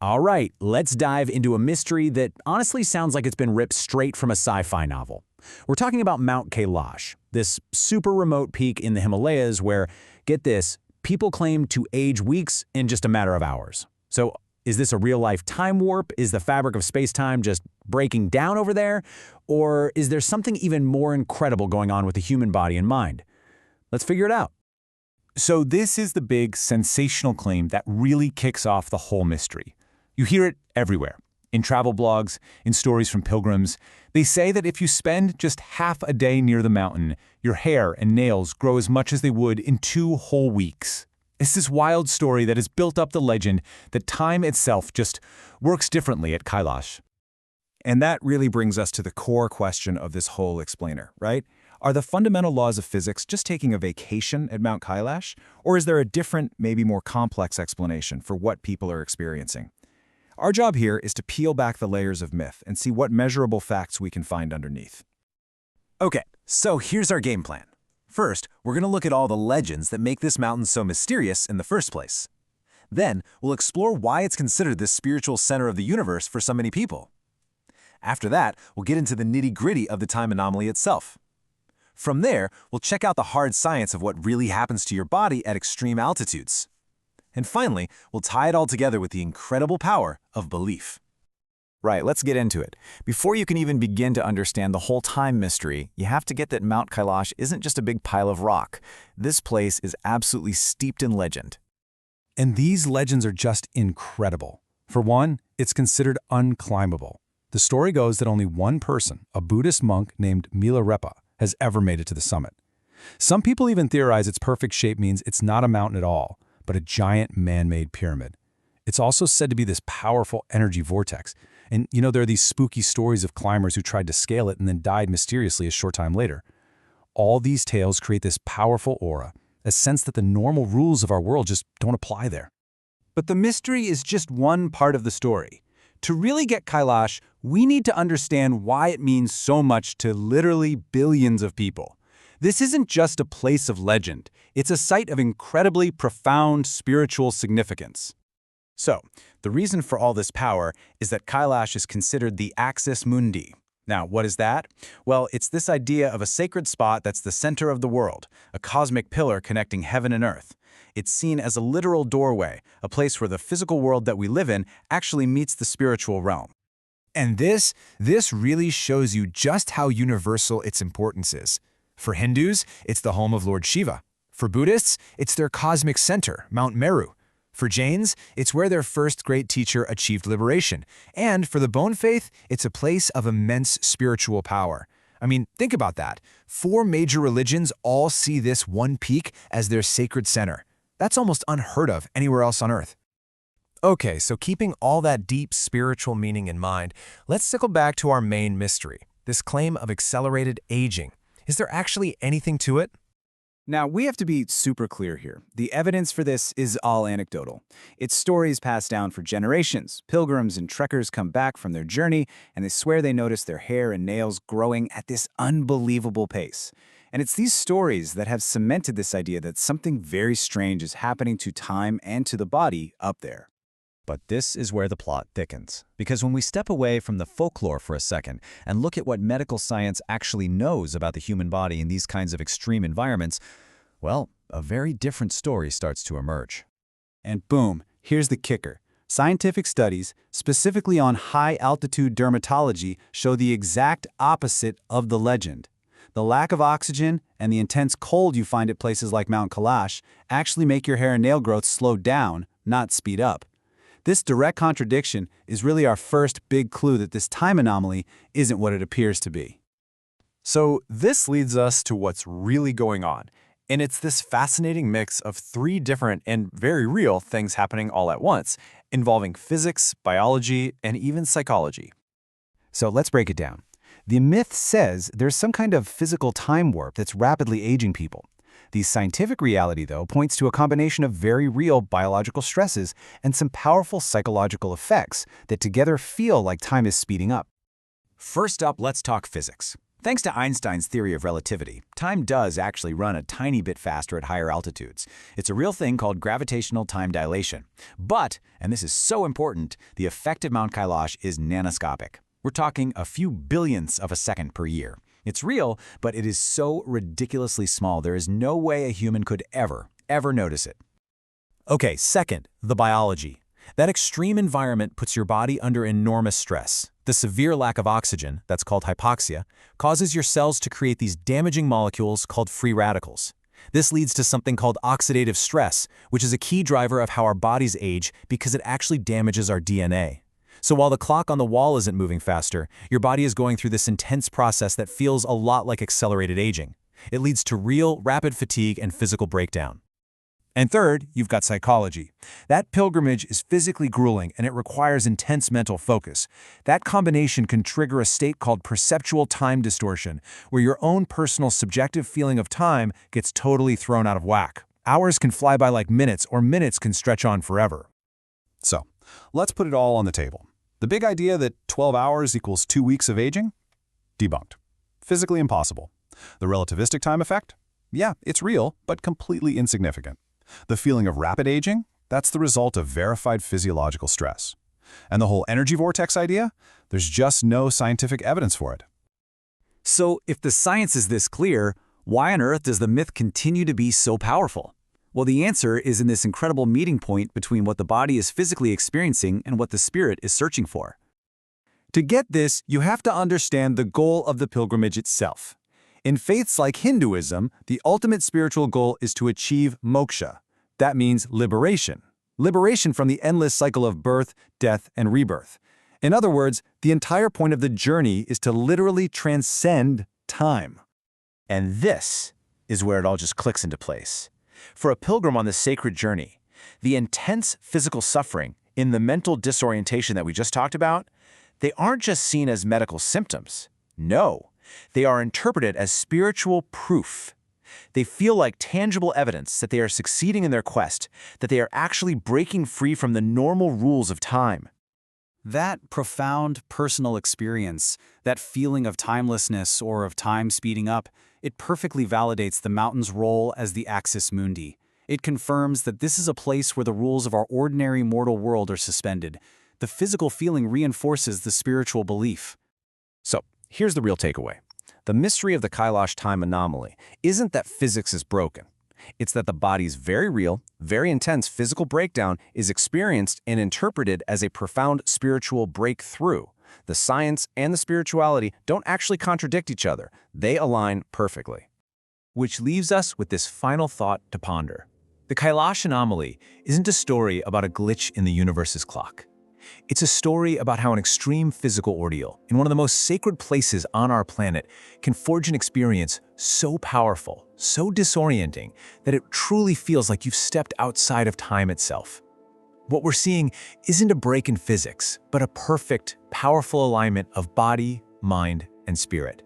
All right, let's dive into a mystery that honestly sounds like it's been ripped straight from a sci-fi novel. We're talking about Mount Kailash, this super remote peak in the Himalayas where, get this, people claim to age weeks in just a matter of hours. So, is this a real-life time warp? Is the fabric of space-time just breaking down over there? Or is there something even more incredible going on with the human body and mind? Let's figure it out. So this is the big, sensational claim that really kicks off the whole mystery. You hear it everywhere. In travel blogs, in stories from pilgrims, they say that if you spend just half a day near the mountain, your hair and nails grow as much as they would in 2 whole weeks. It's this wild story that has built up the legend that time itself just works differently at Kailash. And that really brings us to the core question of this whole explainer, right? Are the fundamental laws of physics just taking a vacation at Mount Kailash? Or is there a different, maybe more complex explanation for what people are experiencing? Our job here is to peel back the layers of myth and see what measurable facts we can find underneath. Okay, so here's our game plan. First, we're going to look at all the legends that make this mountain so mysterious in the first place. Then, we'll explore why it's considered this spiritual center of the universe for so many people. After that, we'll get into the nitty-gritty of the time anomaly itself. From there, we'll check out the hard science of what really happens to your body at extreme altitudes. And finally, we'll tie it all together with the incredible power of belief. Right, let's get into it. Before you can even begin to understand the whole time mystery, you have to get that Mount Kailash isn't just a big pile of rock. This place is absolutely steeped in legend. And these legends are just incredible. For one, it's considered unclimbable. The story goes that only one person, a Buddhist monk named Milarepa, has ever made it to the summit. Some people even theorize its perfect shape means it's not a mountain at all, but a giant man-made pyramid. It's also said to be this powerful energy vortex. And there are these spooky stories of climbers who tried to scale it and then died mysteriously a short time later. All these tales create this powerful aura, a sense that the normal rules of our world just don't apply there. But the mystery is just one part of the story. To really get Kailash, we need to understand why it means so much to literally billions of people. This isn't just a place of legend. It's a site of incredibly profound spiritual significance. So, the reason for all this power is that Kailash is considered the Axis Mundi. Now, what is that? Well, it's this idea of a sacred spot that's the center of the world, a cosmic pillar connecting heaven and earth. It's seen as a literal doorway, a place where the physical world that we live in actually meets the spiritual realm. And this really shows you just how universal its importance is. For Hindus, it's the home of Lord Shiva. For Buddhists, it's their cosmic center, Mount Meru. For Jains, it's where their first great teacher achieved liberation. And for the Bone faith, it's a place of immense spiritual power. I mean, think about that. 4 major religions all see this one peak as their sacred center. That's almost unheard of anywhere else on Earth. Okay, so keeping all that deep spiritual meaning in mind, let's circle back to our main mystery, this claim of accelerated aging. Is there actually anything to it? Now, we have to be super clear here. The evidence for this is all anecdotal. It's stories passed down for generations. Pilgrims and trekkers come back from their journey, and they swear they notice their hair and nails growing at this unbelievable pace. And it's these stories that have cemented this idea that something very strange is happening to time and to the body up there. But this is where the plot thickens. Because when we step away from the folklore for a second and look at what medical science actually knows about the human body in these kinds of extreme environments, well, a very different story starts to emerge. And boom, here's the kicker. Scientific studies, specifically on high-altitude dermatology, show the exact opposite of the legend. The lack of oxygen and the intense cold you find at places like Mount Kailash actually make your hair and nail growth slow down, not speed up. This direct contradiction is really our first big clue that this time anomaly isn't what it appears to be. So this leads us to what's really going on. And it's this fascinating mix of 3 different and very real things happening all at once, involving physics, biology, and even psychology. So let's break it down. The myth says there's some kind of physical time warp that's rapidly aging people. The scientific reality, though, points to a combination of very real biological stresses and some powerful psychological effects that together feel like time is speeding up. First up, let's talk physics. Thanks to Einstein's theory of relativity, time does actually run a tiny bit faster at higher altitudes. It's a real thing called gravitational time dilation. But, and this is so important, the effect of Mount Kailash is nanoscopic. We're talking a few billionths of a second per year. It's real, but it is so ridiculously small there is no way a human could ever notice it. Okay, second, the biology. That extreme environment puts your body under enormous stress. The severe lack of oxygen, that's called hypoxia, causes your cells to create these damaging molecules called free radicals. This leads to something called oxidative stress, which is a key driver of how our bodies age because it actually damages our DNA. So while the clock on the wall isn't moving faster, your body is going through this intense process that feels a lot like accelerated aging. It leads to real, rapid fatigue and physical breakdown. And third, you've got psychology. That pilgrimage is physically grueling and it requires intense mental focus. That combination can trigger a state called perceptual time distortion, where your own personal subjective feeling of time gets totally thrown out of whack. Hours can fly by like minutes, or minutes can stretch on forever. So, let's put it all on the table. The big idea that 12 hours equals 2 weeks of aging? Debunked. Physically impossible. The relativistic time effect? Yeah, it's real, but completely insignificant. The feeling of rapid aging? That's the result of verified physiological stress. And the whole energy vortex idea? There's just no scientific evidence for it. So, if the science is this clear, why on earth does the myth continue to be so powerful? Well, the answer is in this incredible meeting point between what the body is physically experiencing and what the spirit is searching for. To get this, you have to understand the goal of the pilgrimage itself. In faiths like Hinduism, the ultimate spiritual goal is to achieve moksha. That means liberation. Liberation from the endless cycle of birth, death, and rebirth. In other words, the entire point of the journey is to literally transcend time. And this is where it all just clicks into place. For a pilgrim on this sacred journey, the intense physical suffering in the mental disorientation that we just talked about, they aren't just seen as medical symptoms. No. They are interpreted as spiritual proof. They feel like tangible evidence that they are succeeding in their quest, that they are actually breaking free from the normal rules of time. That profound personal experience, that feeling of timelessness or of time speeding up, it perfectly validates the mountain's role as the Axis Mundi. It confirms that this is a place where the rules of our ordinary mortal world are suspended. The physical feeling reinforces the spiritual belief. So, here's the real takeaway. The mystery of the Kailash time anomaly isn't that physics is broken. It's that the body's very real, very intense physical breakdown is experienced and interpreted as a profound spiritual breakthrough. The science and the spirituality don't actually contradict each other. They align perfectly. Which leaves us with this final thought to ponder. The Kailash anomaly isn't a story about a glitch in the universe's clock. It's a story about how an extreme physical ordeal in one of the most sacred places on our planet can forge an experience so powerful, so disorienting, that it truly feels like you've stepped outside of time itself. What we're seeing isn't a break in physics, but a perfect, powerful alignment of body, mind, and spirit.